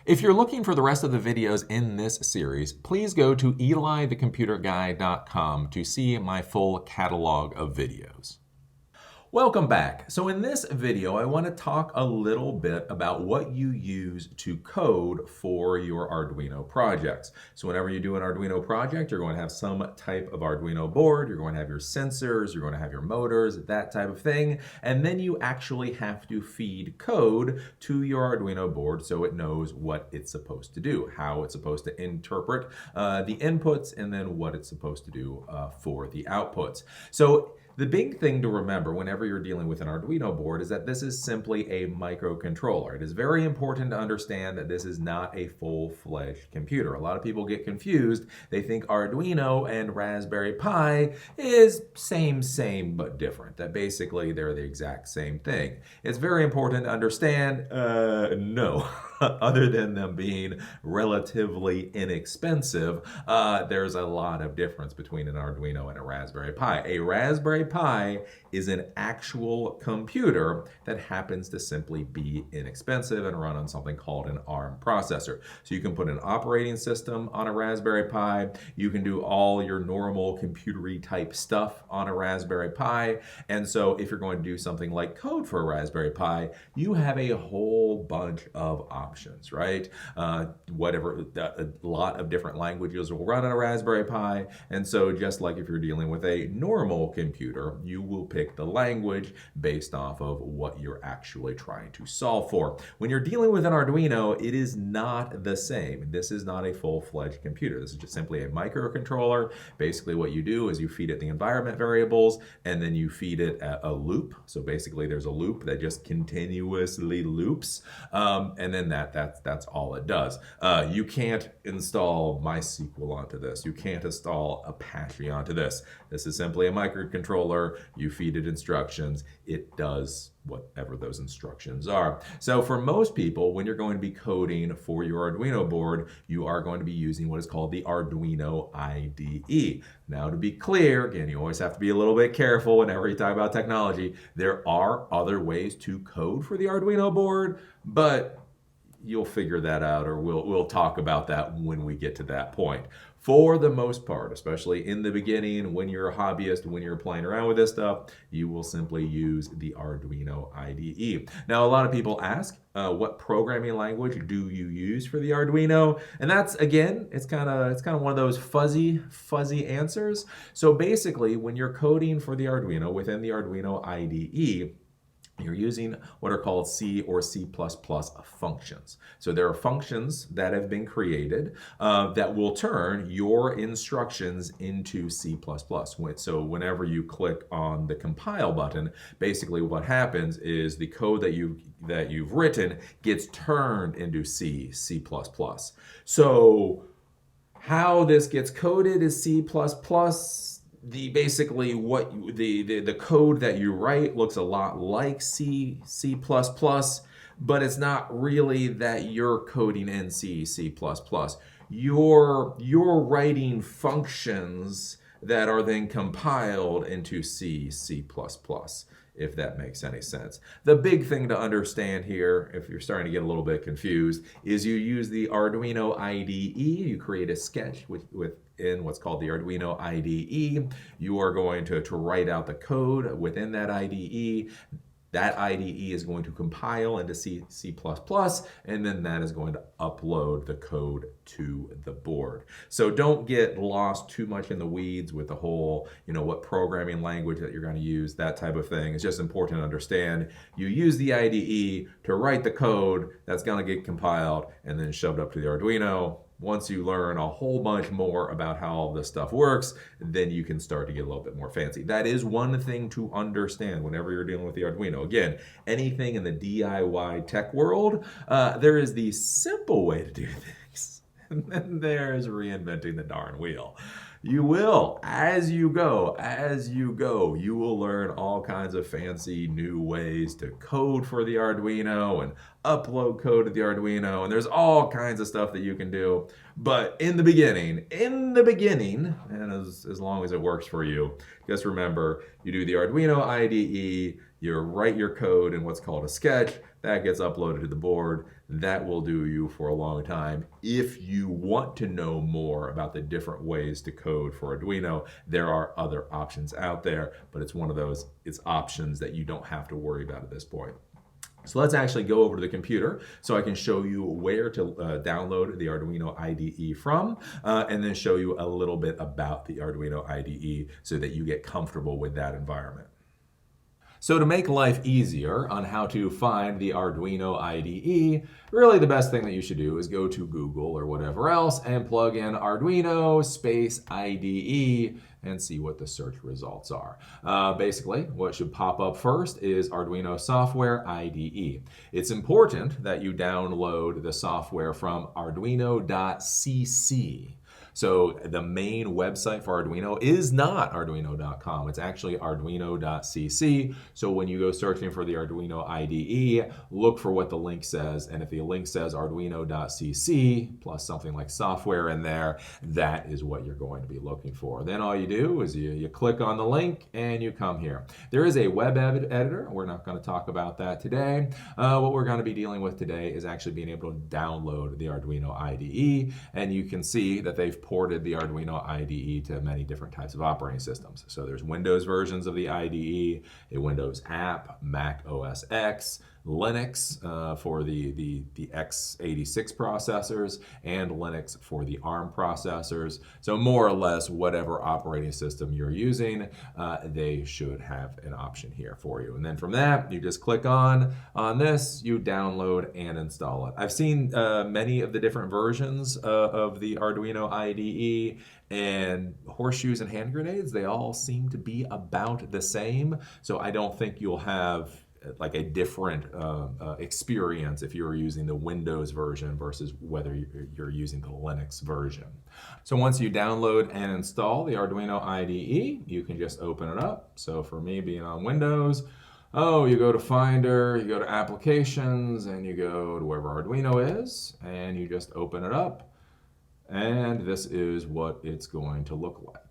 If you're looking for the rest of the videos in this series, please go to eliithecomputerguy.com to see my full catalog of videos. Welcome back. So in this video, I want to talk a little bit about what you use to code for your Arduino projects. So whenever you do an Arduino project, you're going to have some type of Arduino board, you're going to have your sensors, you're going to have your motors, that type of thing, and then you actually have to feed code to your Arduino board so it knows what it's supposed to do, how it's supposed to interpret the inputs, and then what it's supposed to do for the outputs. So the big thing to remember whenever you're dealing with an Arduino board is that this is simply a microcontroller. It is very important to understand that this is not a full-fledged computer. A lot of people get confused. They think Arduino and Raspberry Pi is same, but different. That basically they're the exact same thing. It's very important to understand, no. Other than them being relatively inexpensive, there's a lot of difference between an Arduino and a Raspberry Pi. A Raspberry Pi is an actual computer that happens to simply be inexpensive and run on something called an ARM processor. So you can put an operating system on a Raspberry Pi, you can do all your normal computery type stuff on a Raspberry Pi, and so if you're going to do something like code for a Raspberry Pi, you have a whole bunch of options, right? A lot of different languages will run on a Raspberry Pi, and so just like if you're dealing with a normal computer, you will pick the language based off of what you're actually trying to solve for. When you're dealing with an Arduino, it is not the same. This is not a full-fledged computer. This is just simply a microcontroller. Basically what you do is you feed it the environment variables, and then you feed it a loop. So basically there's a loop that just continuously loops, and then that's all it does. You can't install MySQL onto this. You can't install Apache onto this. This is simply a microcontroller. You feed it instructions. It does whatever those instructions are. So for most people, when you're going to be coding for your Arduino board, you are going to be using what is called the Arduino IDE. Now, to be clear, again, you always have to be a little bit careful whenever you talk about technology. There are other ways to code for the Arduino board, but you'll figure that out, or we'll talk about that when we get to that point. For the most part, especially in the beginning, when you're a hobbyist, when you're playing around with this stuff, you will simply use the Arduino IDE. Now, a lot of people ask, what programming language do you use for the Arduino? And that's, again, it's kind of one of those fuzzy answers. So basically, when you're coding for the Arduino within the Arduino IDE, you're using what are called C or C++ functions. So there are functions that have been created that will turn your instructions into C++. So whenever you click on the compile button, basically what happens is the code that you've written gets turned into C++. So how this gets coded is C++. The code that you write looks a lot like C++, but it's not really that you're coding in C++. You're writing functions that are then compiled into C++, if that makes any sense. The big thing to understand here, if you're starting to get a little bit confused, is you use the Arduino IDE. You create a sketch in what's called the Arduino IDE. You are going to write out the code within that IDE. That IDE is going to compile into C++, and then that is going to upload the code to the board. So don't get lost too much in the weeds with the whole, what programming language that you're going to use, that type of thing. It's just important to understand you use the IDE to write the code that's going to get compiled and then shoved up to the Arduino. Once you learn a whole bunch more about how all this stuff works, then you can start to get a little bit more fancy. That is one thing to understand whenever you're dealing with the Arduino. Again, anything in the DIY tech world, there is the simple way to do things, and then there's reinventing the darn wheel. You will, as you go, you will learn all kinds of fancy new ways to code for the Arduino and upload code to the Arduino, and there's all kinds of stuff that you can do. But in the beginning, and as long as it works for you, just remember, you do the Arduino IDE, You write your code in what's called a sketch. That gets uploaded to the board. That will do you for a long time. If you want to know more about the different ways to code for Arduino, there are other options out there, but it's one of those, it's options that you don't have to worry about at this point. So let's actually go over to the computer so I can show you where to download the Arduino IDE from, and then show you a little bit about the Arduino IDE so that you get comfortable with that environment. So to make life easier on how to find the Arduino IDE, really the best thing that you should do is go to Google or whatever else and plug in Arduino space IDE and see what the search results are. Basically, what should pop up first is Arduino Software IDE. It's important that you download the software from arduino.cc. So the main website for Arduino is not arduino.com. It's actually arduino.cc. So when you go searching for the Arduino IDE, look for what the link says. And if the link says arduino.cc plus something like software in there, that is what you're going to be looking for. Then all you do is you click on the link and you come here. There is a web editor. We're not going to talk about that today. What we're going to be dealing with today is actually being able to download the Arduino IDE. And you can see that they've ported the Arduino IDE to many different types of operating systems. So there's Windows versions of the IDE, a Windows app, Mac OS X, Linux for the x86 processors, and Linux for the ARM processors. So more or less whatever operating system you're using, they should have an option here for you. And then from that, you just click on this, you download and install it. I've seen many of the different versions of the Arduino IDE, and horseshoes and hand grenades, they all seem to be about the same. So I don't think you'll have like a different experience if you're using the Windows version versus whether you're using the Linux version. So once you download and install the Arduino IDE, you can just open it up. So for me, being on Windows, you go to Finder, you go to Applications, and you go to wherever Arduino is, and you just open it up. And this is what it's going to look like.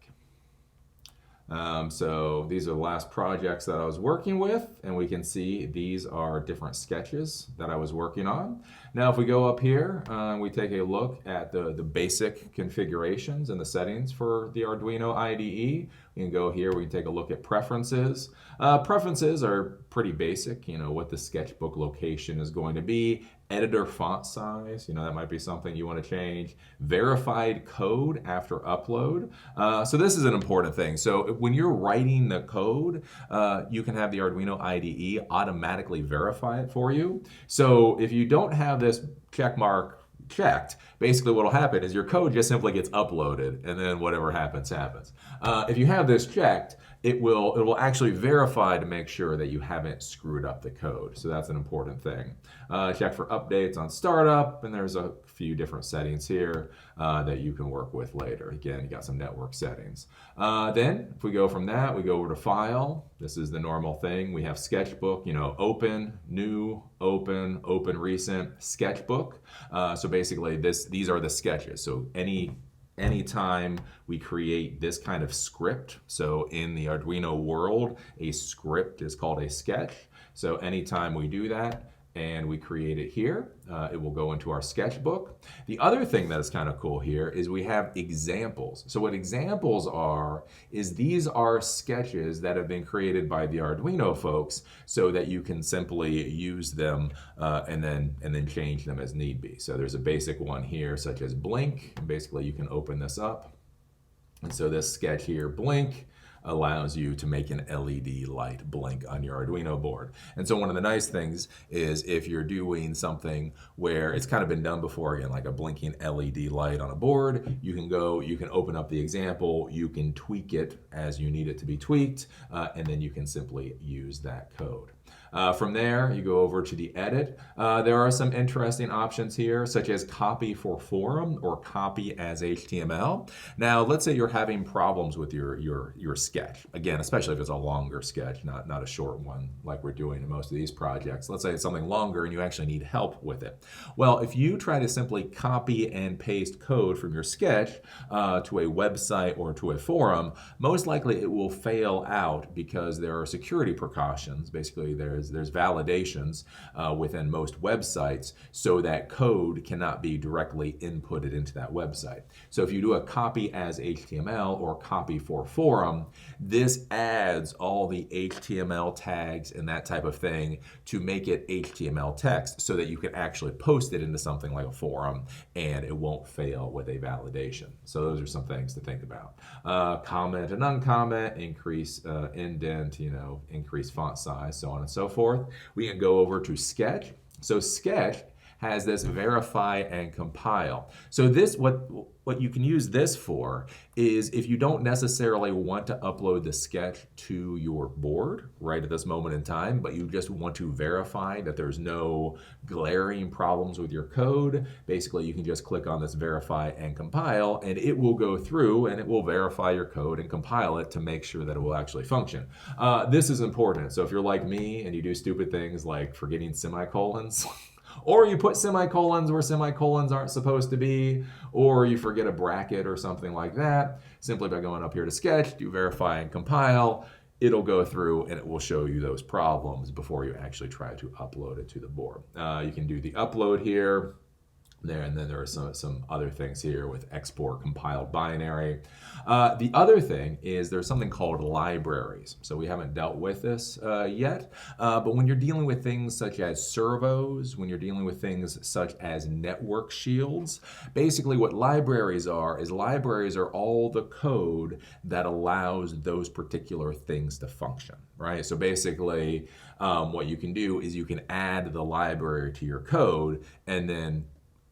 So these are the last projects that I was working with, and we can see these are different sketches that I was working on. Now if we go up here, we take a look at the basic configurations and the settings for the Arduino IDE. We can go here, we can take a look at preferences. Preferences are pretty basic, you know, what the sketchbook location is going to be. Editor font size, you know, that might be something you want to change. Verified code after upload. So this is an important thing. So when you're writing the code, you can have the Arduino IDE automatically verify it for you. So if you don't have this check mark checked, basically what will happen is your code just simply gets uploaded and then whatever happens, happens. If you have this checked, it will actually verify to make sure that you haven't screwed up the code. So that's an important thing. Check for updates on startup, and there's a few different settings here that you can work with later. Again, you got some network settings. Then if we go from that, we go over to File. This is the normal thing. We have Sketchbook, you know, open, new, open, open recent, Sketchbook. So basically these are the sketches. So anytime we create this kind of script, so in the Arduino world, a script is called a sketch. So anytime we do that and we create it here, it will go into our sketchbook. The other thing that is kind of cool here is we have examples. So what examples are is these are sketches that have been created by the Arduino folks so that you can simply use them and then change them as need be. So there's a basic one here such as blink. Basically you can open this up. And so this sketch here, blink, allows you to make an LED light blink on your Arduino board. And so one of the nice things is if you're doing something where it's kind of been done before, again, like a blinking LED light on a board, you can open up the example, you can tweak it as you need it to be tweaked, and then you can simply use that code. From there, you go over to the edit. There are some interesting options here, such as copy for forum or copy as HTML. Now, let's say you're having problems with your sketch. Again, especially if it's a longer sketch, not a short one like we're doing in most of these projects. Let's say it's something longer and you actually need help with it. Well, if you try to simply copy and paste code from your sketch to a website or to a forum, most likely it will fail out because there are security precautions. Basically, there's validations within most websites so that code cannot be directly inputted into that website. So if you do a copy as HTML or copy for forum, this adds all the HTML tags and that type of thing to make it HTML text so that you can actually post it into something like a forum and it won't fail with a validation. So those are some things to think about. Comment and uncomment, increase indent, increase font size, so on and so forth. We can go over to Sketch. So Sketch has this verify and compile. So this, what you can use this for is if you don't necessarily want to upload the sketch to your board right at this moment in time, but you just want to verify that there's no glaring problems with your code, basically you can just click on this verify and compile and it will go through and it will verify your code and compile it to make sure that it will actually function. This is important. So if you're like me and you do stupid things like forgetting semicolons, or you put semicolons where semicolons aren't supposed to be, or you forget a bracket or something like that, simply by going up here to Sketch, do verify and compile, it'll go through and it will show you those problems before you actually try to upload it to the board. You can do the upload here. And then there are some other things here with export compiled binary. The other thing is there's something called libraries. So we haven't dealt with this yet, but when you're dealing with things such as servos, when you're dealing with things such as network shields, basically what libraries are is libraries are all the code that allows those particular things to function, right? So basically what you can do is you can add the library to your code and then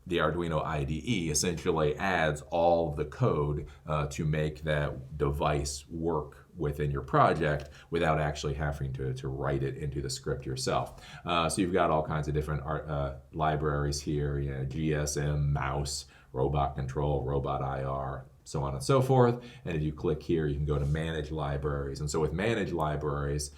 the Arduino IDE essentially adds all of the code to make that device work within your project without actually having to write it into the script yourself. So you've got all kinds of different libraries here, GSM, mouse, robot control, robot IR, so on and so forth. And if you click here, you can go to manage libraries. And so with manage libraries,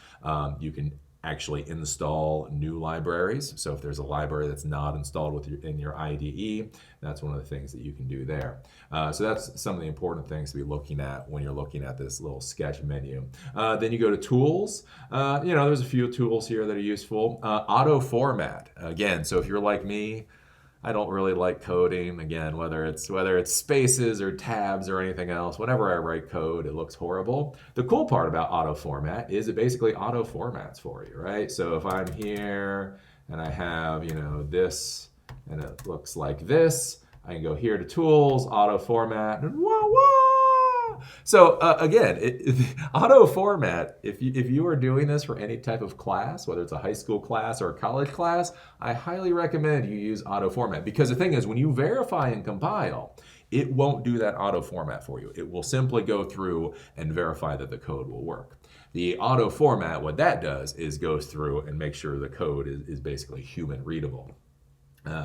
you can actually install new libraries. So if there's a library that's not installed in your IDE, that's one of the things that you can do there. So that's some of the important things to be looking at when you're looking at this little sketch menu. Then you go to tools. There's a few tools here that are useful. Auto format, again, so if you're like me, I don't really like coding. Again, whether it's spaces or tabs or anything else, whenever I write code, it looks horrible. The cool part about auto format is it basically auto formats for you, right? So if I'm here and I have, this, and it looks like this, I can go here to tools, auto format, and whoa, whoa. So again, auto format, if you are doing this for any type of class, whether it's a high school class or a college class, I highly recommend you use auto format, because the thing is, when you verify and compile, it won't do that auto format for you. It will simply go through and verify that the code will work. The auto format, what that does is goes through and make sure the code is basically human readable.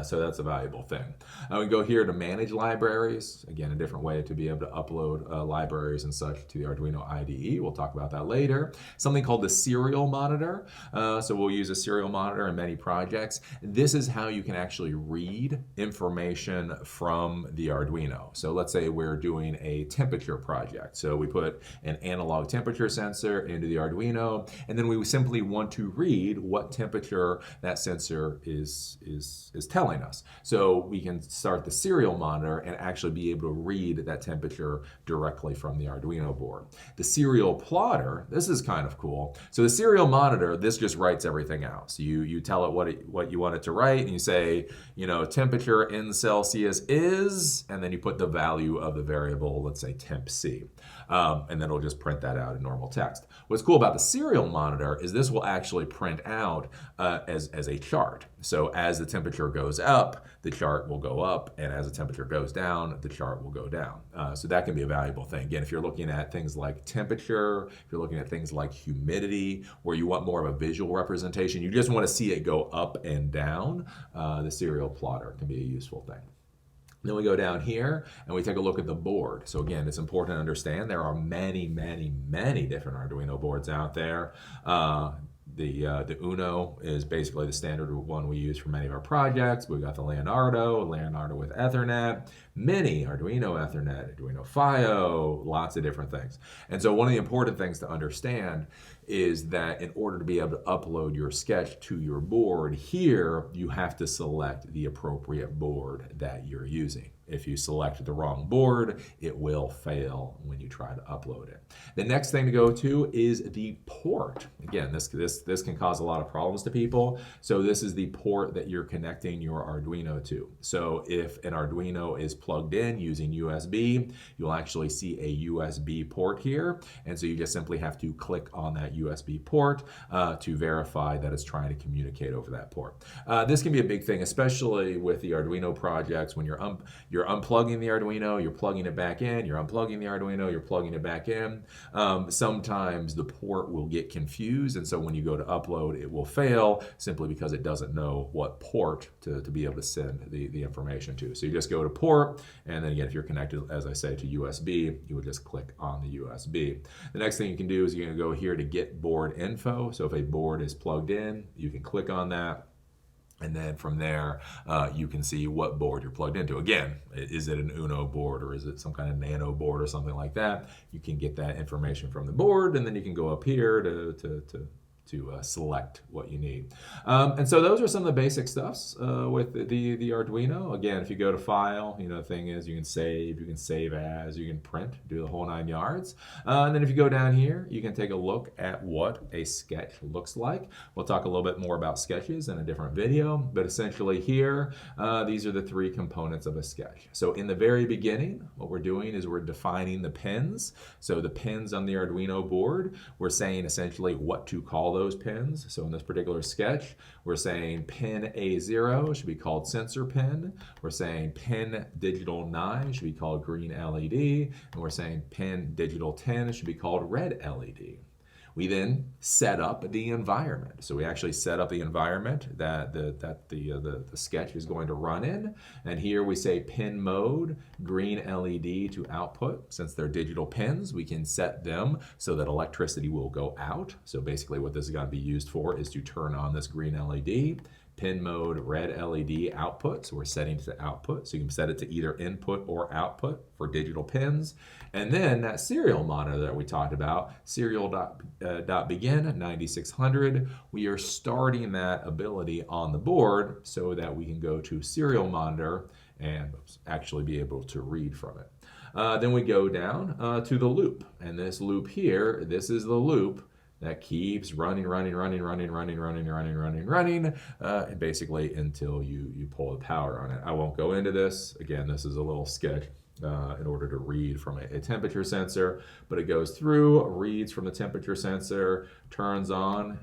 So that's a valuable thing. We go here to manage libraries. Again, a different way to be able to upload libraries and such to the Arduino IDE. We'll talk about that later. Something called the serial monitor. So we'll use a serial monitor in many projects. This is how you can actually read information from the Arduino. So let's say we're doing a temperature project. So we put an analog temperature sensor into the Arduino, and then we simply want to read what temperature that sensor is telling us. So we can start the serial monitor and actually be able to read that temperature directly from the Arduino board. The serial plotter, this is kind of cool. So the serial monitor, this just writes everything out. So you tell it what you want it to write, and you say, temperature in Celsius is, and then you put the value of the variable, let's say temp C. And then it'll just print that out in normal text. What's cool about the serial monitor is this will actually print out as a chart. So as the temperature goes up, the chart will go up, and as the temperature goes down, the chart will go down. So that can be a valuable thing. Again, if you're looking at things like temperature, if you're looking at things like humidity, where you want more of a visual representation, you just want to see it go up and down, the serial plotter can be a useful thing. Then we go down here and we take a look at the board. So again, it's important to understand there are many, many, many different Arduino boards out there. The Uno is basically the standard one we use for many of our projects. We've got the Leonardo with Ethernet, Mini, Arduino Ethernet, Arduino FIO, lots of different things. And so one of the important things to understand is that in order to be able to upload your sketch to your board here, you have to select the appropriate board that you're using. If you select the wrong board, it will fail when you try to upload it. The next thing to go to is the port. Again, this can cause a lot of problems to people. So this is the port that you're connecting your Arduino to. So if an Arduino is plugged in using USB, you'll actually see a USB port here. And so you just simply have to click on that USB port to verify that it's trying to communicate over that port. This can be a big thing, especially with the Arduino projects when you're unplugging the Arduino, you're plugging it back in, you're unplugging the Arduino, you're plugging it back in. Sometimes the port will get confused, and so when you go to upload, it will fail simply because it doesn't know what port to be able to send the information to. So you just go to port, and then again, if you're connected, as I say, to USB, you would just click on the USB. The next thing you can do is you're going to go here to get board info. So if a board is plugged in, you can click on that. And then from there, you can see what board you're plugged into. Again, is it an Uno board or is it some kind of Nano board or something like that? You can get that information from the board, and then you can go up here to select what you need. And so those are some of the basic stuffs with the Arduino. Again, if you go to File, the thing is you can save as, you can print, do the whole 9 yards. And then if you go down here, you can take a look at what a sketch looks like. We'll talk a little bit more about sketches in a different video, but essentially here, these are the 3 components of a sketch. So in the very beginning, what we're doing is we're defining the pins. So the pins on the Arduino board, we're saying essentially what to call those pins. So in this particular sketch, we're saying pin A0 should be called sensor pin. We're saying pin digital 9 should be called green LED. And we're saying pin digital 10 should be called red LED. We then set up the environment. So we actually set up the environment that the sketch is going to run in. And here we say pin mode, green LED to output. Since they're digital pins, we can set them so that electricity will go out. So basically what this is going to be used for is to turn on this green LED. Pin mode, red LED output. So we're setting it to output. So you can set it to either input or output for digital pins. And then that serial monitor that we talked about, serial.begin at 9600, we are starting that ability on the board so that we can go to serial monitor and actually be able to read from it. Then we go down to the loop. And this loop here, this is the loop that keeps running, basically until you pull the power on it. I won't go into this. Again, this is a little sketch in order to read from a temperature sensor, but it goes through, reads from the temperature sensor, turns on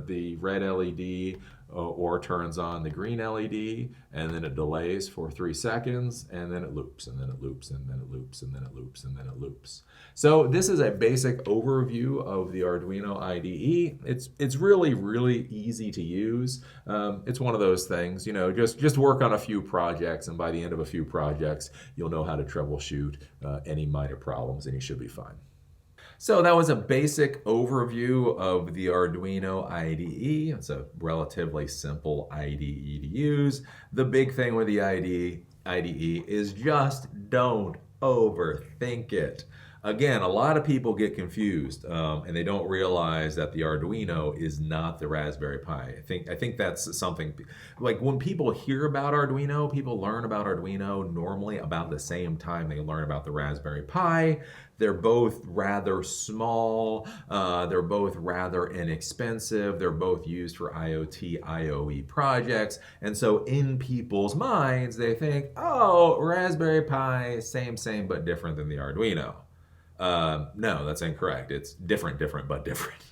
the red LED or turns on the green LED, and then it delays for 3 seconds, and then it loops, and then it loops, and then it loops, and then it loops, and then it loops. So this is a basic overview of the Arduino IDE. It's really, really easy to use. It's one of those things, just work on a few projects, and by the end of a few projects, you'll know how to troubleshoot any minor problems, and you should be fine. So that was a basic overview of the Arduino IDE. It's a relatively simple IDE to use. The big thing with the IDE is just don't overthink it. Again, a lot of people get confused and they don't realize that the Arduino is not the Raspberry Pi. I think that's something, like when people hear about Arduino, people learn about Arduino normally about the same time they learn about the Raspberry Pi. They're both rather small, they're both rather inexpensive, they're both used for IoT, IoE projects, and so in people's minds they think, oh, Raspberry Pi, same but different than the Arduino. No, that's incorrect. It's different, but different.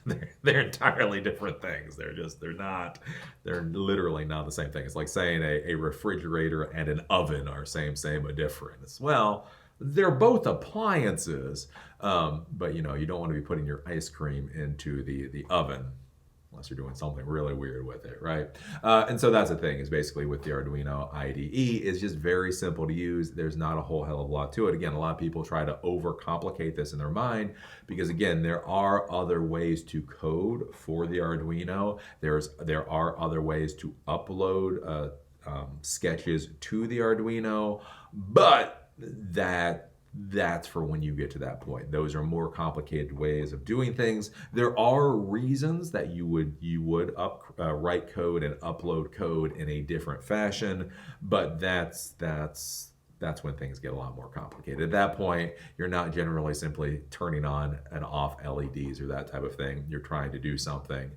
They're entirely different things. They're literally not the same thing. It's like saying a refrigerator and an oven are same, but different. Well, they're both appliances, but you don't want to be putting your ice cream into the oven unless you're doing something really weird with it, right? And so that's the thing, is basically with the Arduino IDE, it's just very simple to use. There's not a whole hell of a lot to it. Again, a lot of people try to overcomplicate this in their mind because, again, there are other ways to code for the Arduino. There are other ways to upload sketches to the Arduino, but that's for when you get to that point. Those are more complicated ways of doing things. There are reasons that you would write code and upload code in a different fashion, but that's when things get a lot more complicated. At that point, you're not generally simply turning on and off LEDs or that type of thing. You're trying to do something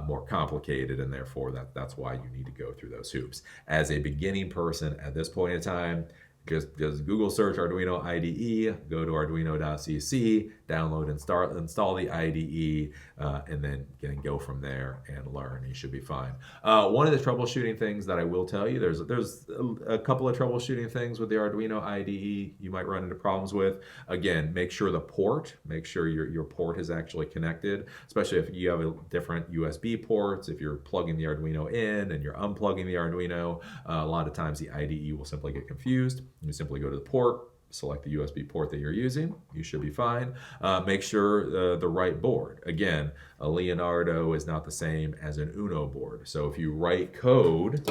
more complicated, and therefore that's why you need to go through those hoops. As a beginning person at this point in time, just Google search Arduino IDE, go to arduino.cc, download and install the IDE, and then go from there and learn. You should be fine. One of the troubleshooting things that I will tell you, there's a couple of troubleshooting things with the Arduino IDE you might run into problems with. Again, make sure your port is actually connected, especially if you have different USB ports. If you're plugging the Arduino in and you're unplugging the Arduino, a lot of times the IDE will simply get confused. You simply go to the port, select the USB port that you're using. You should be fine. Make sure the right board. Again, a Leonardo is not the same as an Uno board. So if you write code,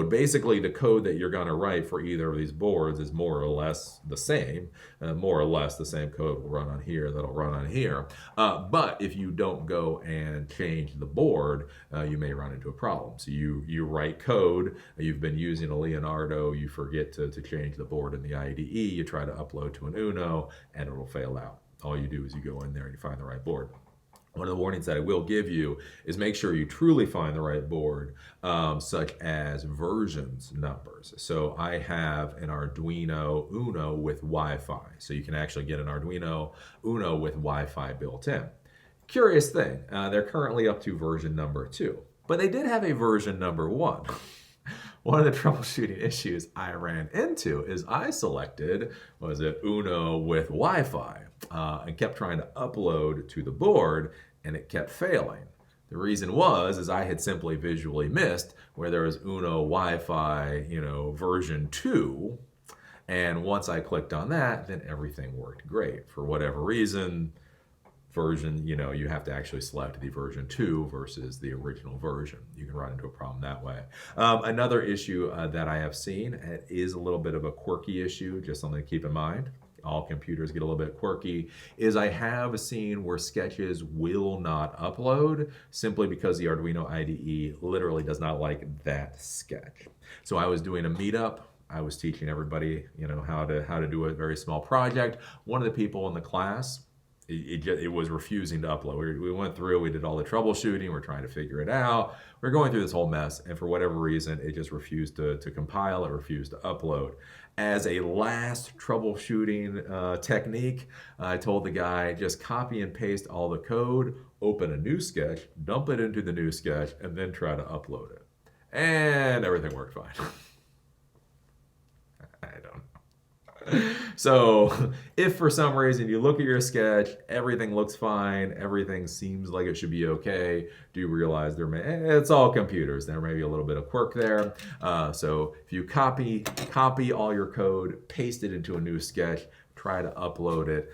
basically the code that you're going to write for either of these boards is more or less the same. More or less the same code will run on here that'll run on here. But if you don't go and change the board, you may run into a problem. So you write code, you've been using a Leonardo, you forget to change the board in the IDE, you try to upload to an Uno, and it'll fail out. All you do is you go in there and you find the right board. One of the warnings that I will give you is make sure you truly find the right board, such as versions numbers. So I have an Arduino Uno with Wi-Fi. So you can actually get an Arduino Uno with Wi-Fi built in. Curious thing, they're currently up to version number 2, but they did have a version number 1. One of the troubleshooting issues I ran into is I selected, Uno with Wi-Fi, and kept trying to upload to the board, and it kept failing. The reason is I had simply visually missed where there was Uno Wi-Fi, version 2, and once I clicked on that, then everything worked great. For whatever reason, version, you have to actually select the version 2 versus the original version. You can run into a problem that way. Another issue that I have seen, it is a little bit of a quirky issue, just something to keep in mind. All computers get a little bit quirky, is I have seen where sketches will not upload simply because the Arduino IDE literally does not like that sketch. So I was doing a meetup. I was teaching everybody, how to do a very small project. One of the people in the class, it was refusing to upload. We went through, we did all the troubleshooting, we're trying to figure it out. We're going through this whole mess, and for whatever reason, it just refused to compile, it refused to upload. As a last troubleshooting technique, I told the guy, just copy and paste all the code, open a new sketch, dump it into the new sketch, and then try to upload it. And everything worked fine. I don't know. So if for some reason you look at your sketch, everything looks fine, everything seems like it should be okay, do realize it's all computers. There may be a little bit of quirk there. So if you copy all your code, paste it into a new sketch, try to upload it,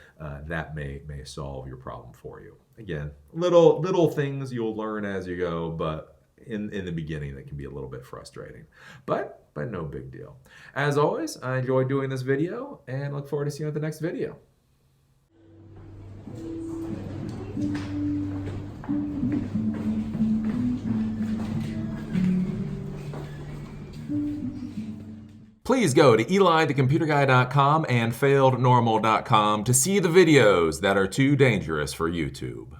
that may solve your problem for you. Again, little things you'll learn as you go, but in the beginning that can be a little bit frustrating. But no big deal. As always, I enjoyed doing this video and look forward to seeing you at the next video. Please go to EliTheComputerGuy.com and FailedNormal.com to see the videos that are too dangerous for YouTube.